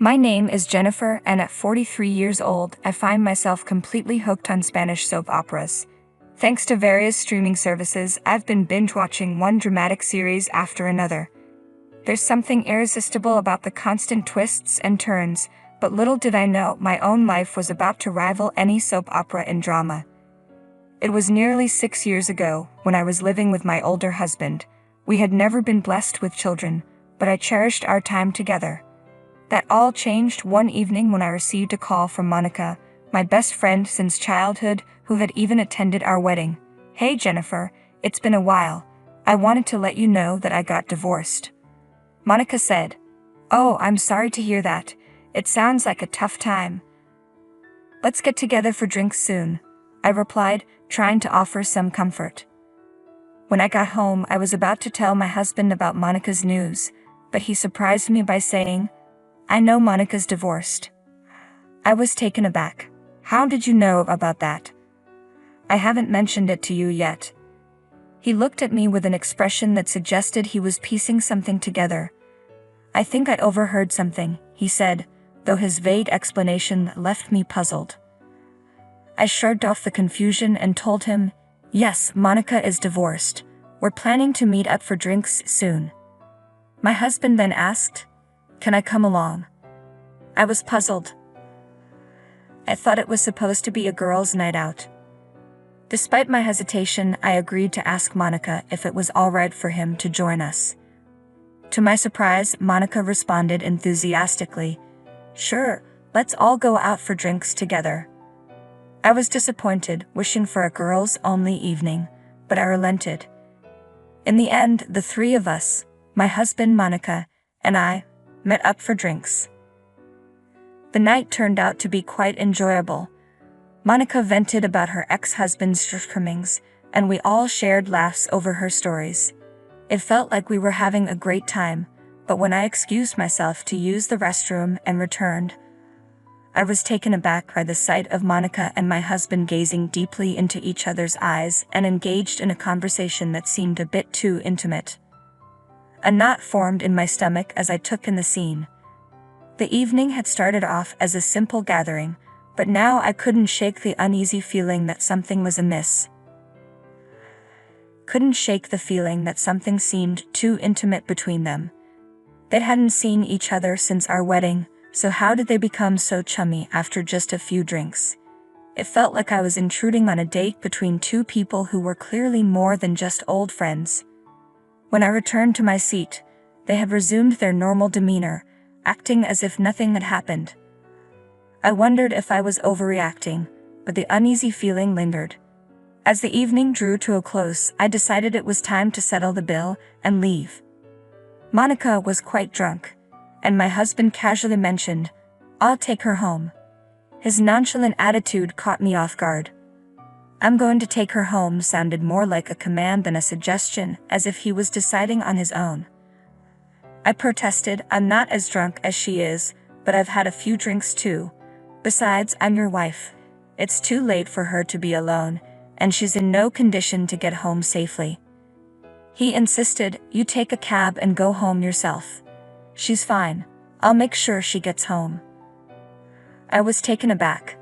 My name is Jennifer, and at 43 years old, I find myself completely hooked on Spanish soap operas. Thanks to various streaming services, I've been binge-watching one dramatic series after another. There's something irresistible about the constant twists and turns, but little did I know my own life was about to rival any soap opera in drama. It was nearly 6 years ago, when I was living with my older husband. We had never been blessed with children, but I cherished our time together. That all changed one evening when I received a call from Monica, my best friend since childhood, who had even attended our wedding. "Hey Jennifer, it's been a while. I wanted to let you know that I got divorced," Monica said. "Oh, I'm sorry to hear that. It sounds like a tough time." "Let's get together for drinks soon," I replied, trying to offer some comfort. When I got home, I was about to tell my husband about Monica's news, but he surprised me by saying, "I know Monica's divorced." I was taken aback. "How did you know about that?" "I haven't mentioned it to you yet." He looked at me with an expression that suggested he was piecing something together. "I think I overheard something," he said, though his vague explanation left me puzzled. I shrugged off the confusion and told him, "Yes, Monica is divorced. We're planning to meet up for drinks soon." My husband then asked, "Can I come along?" I was puzzled. I thought it was supposed to be a girls' night out. Despite my hesitation, I agreed to ask Monica if it was alright for him to join us. To my surprise, Monica responded enthusiastically, "Sure, let's all go out for drinks together." I was disappointed, wishing for a girls-only evening, but I relented. In the end, the three of us, my husband Monica, and I, met up for drinks. The night turned out to be quite enjoyable. Monica vented about her ex-husband's shortcomings, and we all shared laughs over her stories. It felt like we were having a great time, but when I excused myself to use the restroom and returned, I was taken aback by the sight of Monica and my husband gazing deeply into each other's eyes and engaged in a conversation that seemed a bit too intimate. A knot formed in my stomach as I took in the scene. The evening had started off as a simple gathering, but now I couldn't shake the uneasy feeling that something was amiss. Couldn't shake the feeling that something seemed too intimate between them. They hadn't seen each other since our wedding, so how did they become so chummy after just a few drinks? It felt like I was intruding on a date between two people who were clearly more than just old friends. When I returned to my seat, they had resumed their normal demeanor, acting as if nothing had happened. I wondered if I was overreacting, but the uneasy feeling lingered. As the evening drew to a close, I decided it was time to settle the bill and leave. Monica was quite drunk, and my husband casually mentioned, "I'll take her home." His nonchalant attitude caught me off guard. "I'm going to take her home" sounded more like a command than a suggestion, as if he was deciding on his own. I protested, "I'm not as drunk as she is, but I've had a few drinks too. Besides, I'm your wife. It's too late for her to be alone, and she's in no condition to get home safely." He insisted, "You take a cab and go home yourself. She's fine. I'll make sure she gets home." I was taken aback.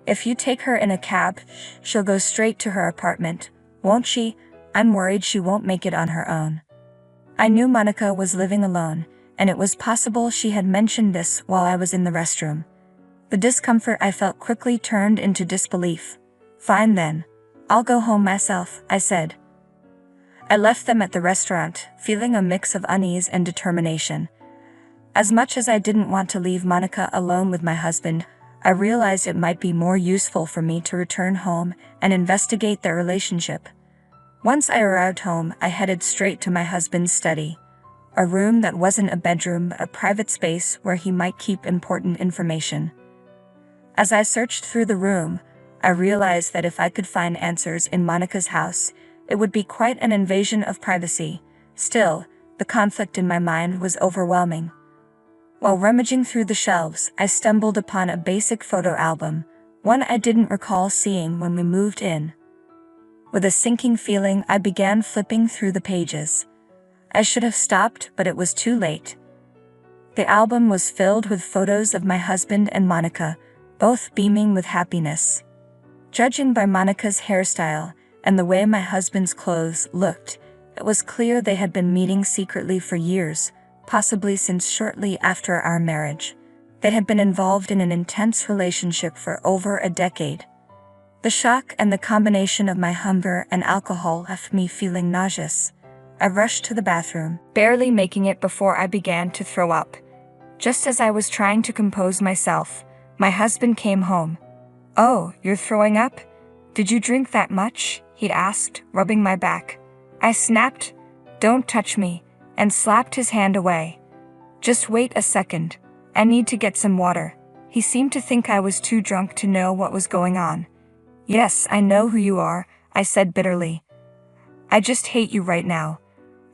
"If you take her in a cab, she'll go straight to her apartment, won't she? I'm worried she won't make it on her own." I knew Monica was living alone, and it was possible she had mentioned this while I was in the restroom. The discomfort I felt quickly turned into disbelief. "Fine then. I'll go home myself," I said. I left them at the restaurant, feeling a mix of unease and determination. As much as I didn't want to leave Monica alone with my husband, I realized it might be more useful for me to return home and investigate their relationship. Once I arrived home, I headed straight to my husband's study. A room that wasn't a bedroom, but a private space where he might keep important information. As I searched through the room, I realized that if I could find answers in Monica's house, it would be quite an invasion of privacy. Still, the conflict in my mind was overwhelming. While rummaging through the shelves, I stumbled upon a basic photo album, one I didn't recall seeing when we moved in. With a sinking feeling, I began flipping through the pages. I should have stopped, but it was too late. The album was filled with photos of my husband and Monica, both beaming with happiness. Judging by Monica's hairstyle and the way my husband's clothes looked, it was clear they had been meeting secretly for years, possibly since shortly after our marriage. They had been involved in an intense relationship for over a decade. The shock and the combination of my hunger and alcohol left me feeling nauseous. I rushed to the bathroom, barely making it before I began to throw up. Just as I was trying to compose myself, my husband came home. "Oh, you're throwing up? Did you drink that much?" he'd asked, rubbing my back. I snapped, "Don't touch me," and slapped his hand away. "Just wait a second. I need to get some water." He seemed to think I was too drunk to know what was going on. "Yes, I know who you are," I said bitterly. "I just hate you right now.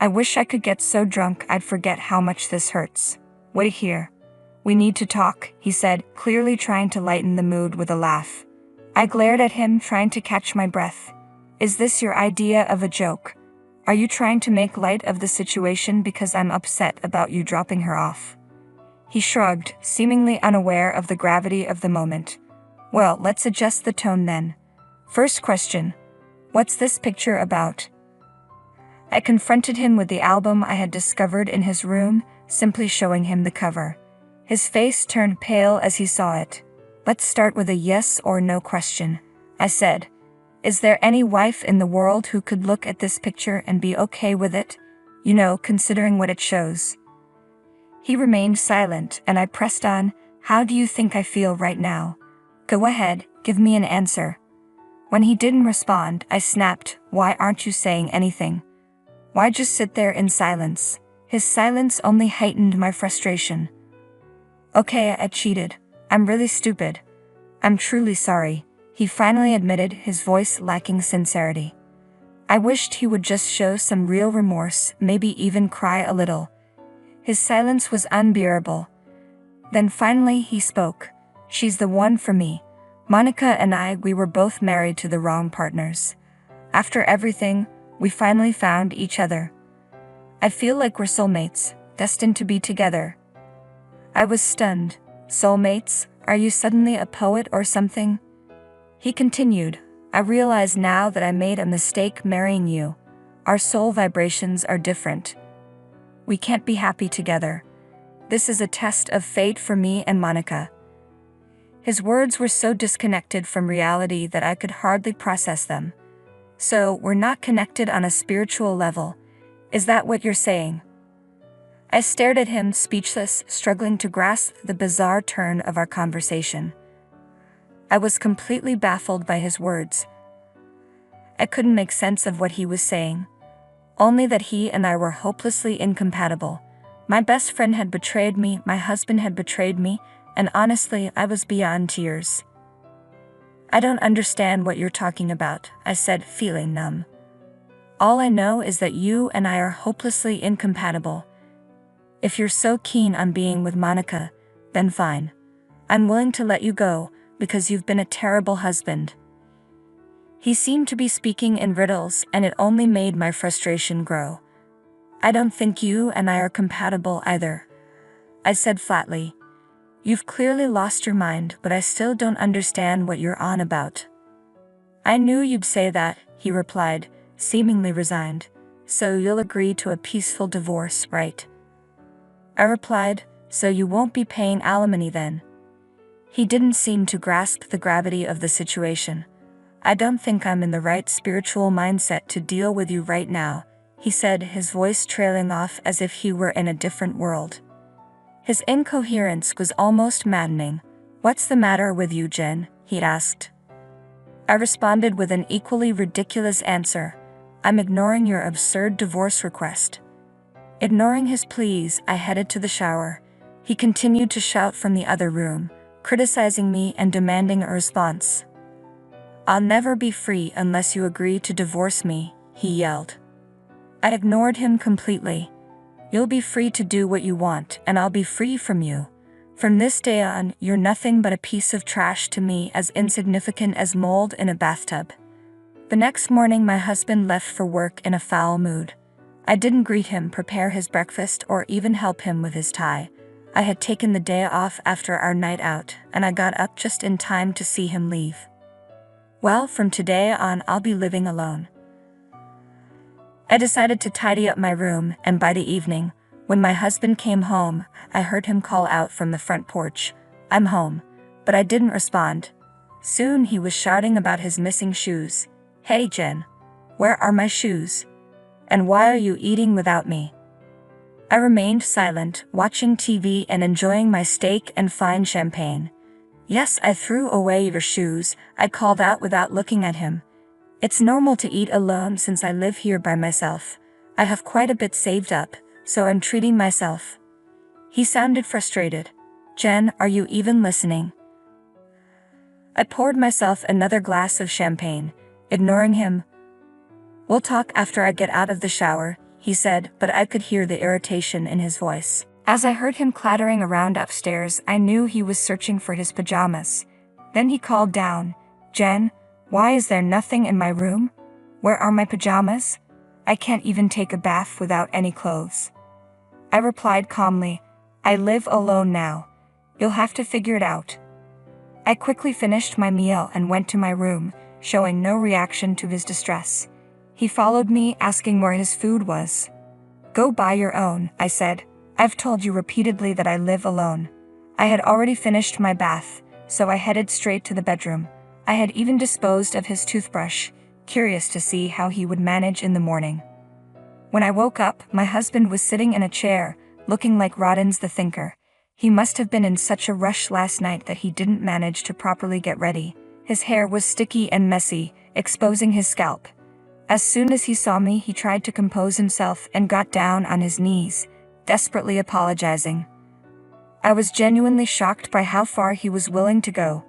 I wish I could get so drunk I'd forget how much this hurts. Wait here. We need to talk," he said, clearly trying to lighten the mood with a laugh. I glared at him, trying to catch my breath. "Is this your idea of a joke? Are you trying to make light of the situation because I'm upset about you dropping her off?" He shrugged, seemingly unaware of the gravity of the moment. "Well, let's adjust the tone then. First question. What's this picture about?" I confronted him with the album I had discovered in his room, simply showing him the cover. His face turned pale as he saw it. "Let's start with a yes or no question," I said. "Is there any wife in the world who could look at this picture and be okay with it? You know, considering what it shows." He remained silent, and I pressed on. "How do you think I feel right now? Go ahead, give me an answer." When he didn't respond, I snapped, "Why aren't you saying anything? Why just sit there in silence?" His silence only heightened my frustration. "Okay, I cheated. I'm really stupid. I'm truly sorry," he finally admitted, his voice lacking sincerity. I wished he would just show some real remorse, maybe even cry a little. His silence was unbearable. Then finally he spoke. "She's the one for me. Monica and we were both married to the wrong partners. After everything, we finally found each other. I feel like we're soulmates, destined to be together." I was stunned. "Soulmates? Are you suddenly a poet or something?" He continued, "I realize now that I made a mistake marrying you. Our soul vibrations are different. We can't be happy together. This is a test of fate for me and Monica." His words were so disconnected from reality that I could hardly process them. "So, we're not connected on a spiritual level. Is that what you're saying?" I stared at him, speechless, struggling to grasp the bizarre turn of our conversation. I was completely baffled by his words. I couldn't make sense of what he was saying. Only that he and I were hopelessly incompatible. My best friend had betrayed me, my husband had betrayed me, and honestly, I was beyond tears. "I don't understand what you're talking about," I said, feeling numb. "All I know is that you and I are hopelessly incompatible. If you're so keen on being with Monica, then fine. I'm willing to let you go, because you've been a terrible husband." He seemed to be speaking in riddles, and it only made my frustration grow. "I don't think you and I are compatible either," I said flatly. "You've clearly lost your mind, but I still don't understand what you're on about." "I knew you'd say that," he replied, seemingly resigned. "So you'll agree to a peaceful divorce, right?" I replied, "So you won't be paying alimony then?" He didn't seem to grasp the gravity of the situation. "I don't think I'm in the right spiritual mindset to deal with you right now," he said, his voice trailing off as if he were in a different world. His incoherence was almost maddening. "What's the matter with you, Jen?" he asked. I responded with an equally ridiculous answer. "I'm ignoring your absurd divorce request." Ignoring his pleas, I headed to the shower. He continued to shout from the other room, criticizing me and demanding a response. "I'll never be free unless you agree to divorce me," he yelled. I ignored him completely. "You'll be free to do what you want, and I'll be free from you. From this day on, you're nothing but a piece of trash to me, as insignificant as mold in a bathtub." The next morning, my husband left for work in a foul mood. I didn't greet him, prepare his breakfast, or even help him with his tie. I had taken the day off after our night out, and I got up just in time to see him leave. Well, from today on I'll be living alone. I decided to tidy up my room, and by the evening, when my husband came home, I heard him call out from the front porch, "I'm home," but I didn't respond. Soon he was shouting about his missing shoes. "Hey Jen, where are my shoes? And why are you eating without me?" I remained silent, watching TV and enjoying my steak and fine champagne. "Yes, I threw away your shoes," I called out without looking at him. "It's normal to eat alone since I live here by myself. I have quite a bit saved up, so I'm treating myself." He sounded frustrated. "Jen, are you even listening?" I poured myself another glass of champagne, ignoring him. "We'll talk after I get out of the shower," he said, but I could hear the irritation in his voice. As I heard him clattering around upstairs, I knew he was searching for his pajamas. Then he called down, "Jen, why is there nothing in my room? Where are my pajamas? I can't even take a bath without any clothes." I replied calmly, "I live alone now. You'll have to figure it out." I quickly finished my meal and went to my room, showing no reaction to his distress. He followed me, asking where his food was. "Go buy your own," I said. "I've told you repeatedly that I live alone." I had already finished my bath, so I headed straight to the bedroom. I had even disposed of his toothbrush, curious to see how he would manage in the morning. When I woke up, my husband was sitting in a chair, looking like Roddens the Thinker. He must have been in such a rush last night that he didn't manage to properly get ready. His hair was sticky and messy, exposing his scalp. As soon as he saw me, he tried to compose himself and got down on his knees, desperately apologizing. I was genuinely shocked by how far he was willing to go.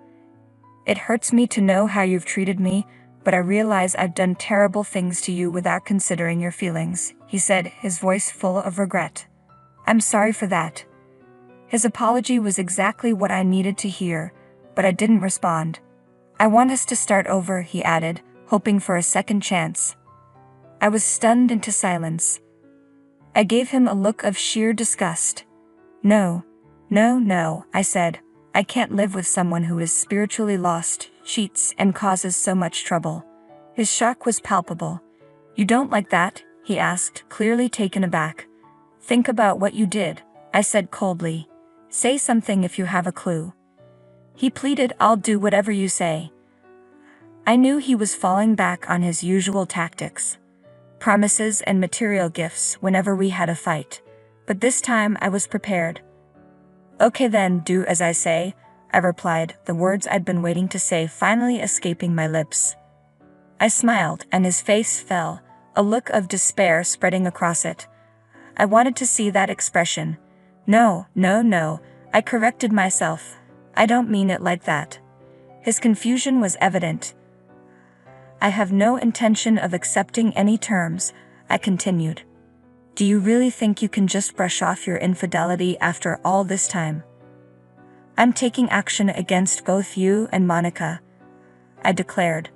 "It hurts me to know how you've treated me, but I realize I've done terrible things to you without considering your feelings," he said, his voice full of regret. "I'm sorry for that." His apology was exactly what I needed to hear, but I didn't respond. "I want us to start over," he added, hoping for a second chance. I was stunned into silence. I gave him a look of sheer disgust. No, I said. "I can't live with someone who is spiritually lost, cheats, and causes so much trouble." His shock was palpable. "You don't like that?" he asked, clearly taken aback. "Think about what you did," I said coldly. "Say something if you have a clue." He pleaded, "I'll do whatever you say." I knew he was falling back on his usual tactics. Promises and material gifts whenever we had a fight. But this time I was prepared. "Okay then, do as I say," I replied, the words I'd been waiting to say finally escaping my lips. I smiled, and his face fell, a look of despair spreading across it. I wanted to see that expression. No, I corrected myself. "I don't mean it like that." His confusion was evident. "I have no intention of accepting any terms," I continued. "Do you really think you can just brush off your infidelity after all this time?" "I'm taking action against both you and Monica," I declared.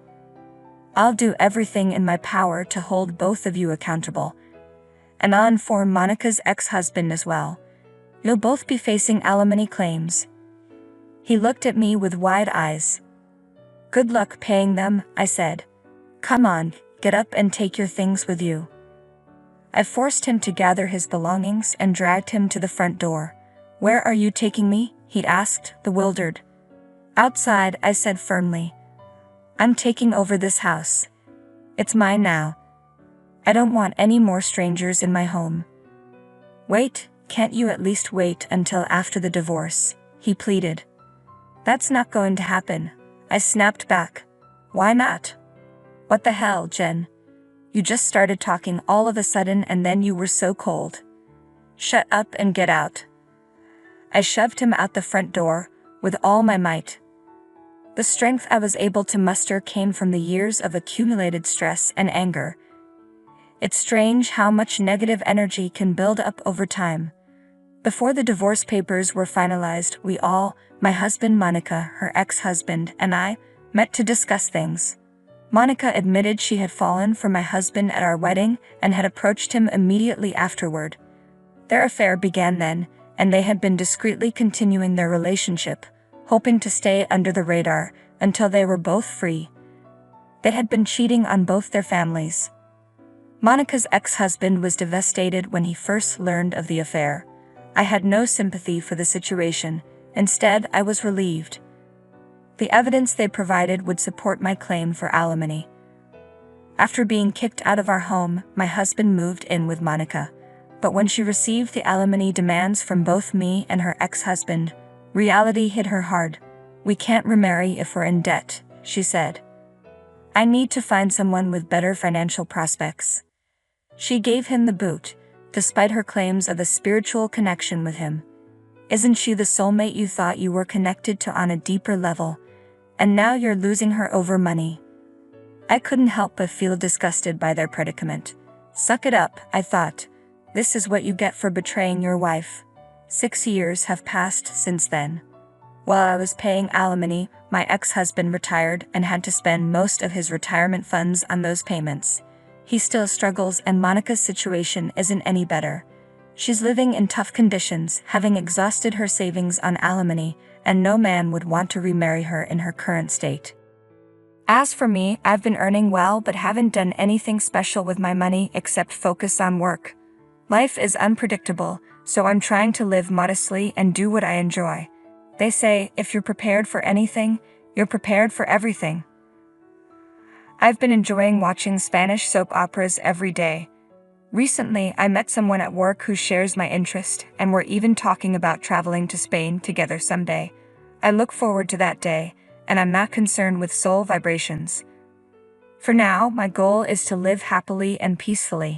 "I'll do everything in my power to hold both of you accountable. And I'll inform Monica's ex-husband as well. You'll both be facing alimony claims." He looked at me with wide eyes. "Good luck paying them," I said. "Come on, get up and take your things with you." I forced him to gather his belongings and dragged him to the front door. "Where are you taking me?" he asked, bewildered. "Outside," I said firmly. "I'm taking over this house. It's mine now. I don't want any more strangers in my home." "Wait, can't you at least wait until after the divorce?" he pleaded. "That's not going to happen," I snapped back. "Why not?" "What the hell, Jen? You just started talking all of a sudden and then you were so cold. Shut up and get out." I shoved him out the front door, with all my might. The strength I was able to muster came from the years of accumulated stress and anger. It's strange how much negative energy can build up over time. Before the divorce papers were finalized, we all, my husband Monica, her ex-husband, and I, met to discuss things. Monica admitted she had fallen for my husband at our wedding and had approached him immediately afterward. Their affair began then, and they had been discreetly continuing their relationship, hoping to stay under the radar until they were both free. They had been cheating on both their families. Monica's ex-husband was devastated when he first learned of the affair. I had no sympathy for the situation. Instead, I was relieved. The evidence they provided would support my claim for alimony. After being kicked out of our home, my husband moved in with Monica. But when she received the alimony demands from both me and her ex-husband, reality hit her hard. "We can't remarry if we're in debt," she said. "I need to find someone with better financial prospects." She gave him the boot, despite her claims of a spiritual connection with him. "Isn't she the soulmate you thought you were connected to on a deeper level? And now you're losing her over money." I couldn't help but feel disgusted by their predicament. Suck it up, I thought. This is what you get for betraying your wife. 6 years have passed since then. While I was paying alimony, my ex-husband retired and had to spend most of his retirement funds on those payments. He still struggles, and Monica's situation isn't any better. She's living in tough conditions, having exhausted her savings on alimony, and no man would want to remarry her in her current state. As for me, I've been earning well but haven't done anything special with my money except focus on work. Life is unpredictable, so I'm trying to live modestly and do what I enjoy. They say, if you're prepared for anything, you're prepared for everything. I've been enjoying watching Spanish soap operas every day. Recently, I met someone at work who shares my interest, and we're even talking about traveling to Spain together someday. I look forward to that day, and I'm not concerned with soul vibrations. For now, my goal is to live happily and peacefully.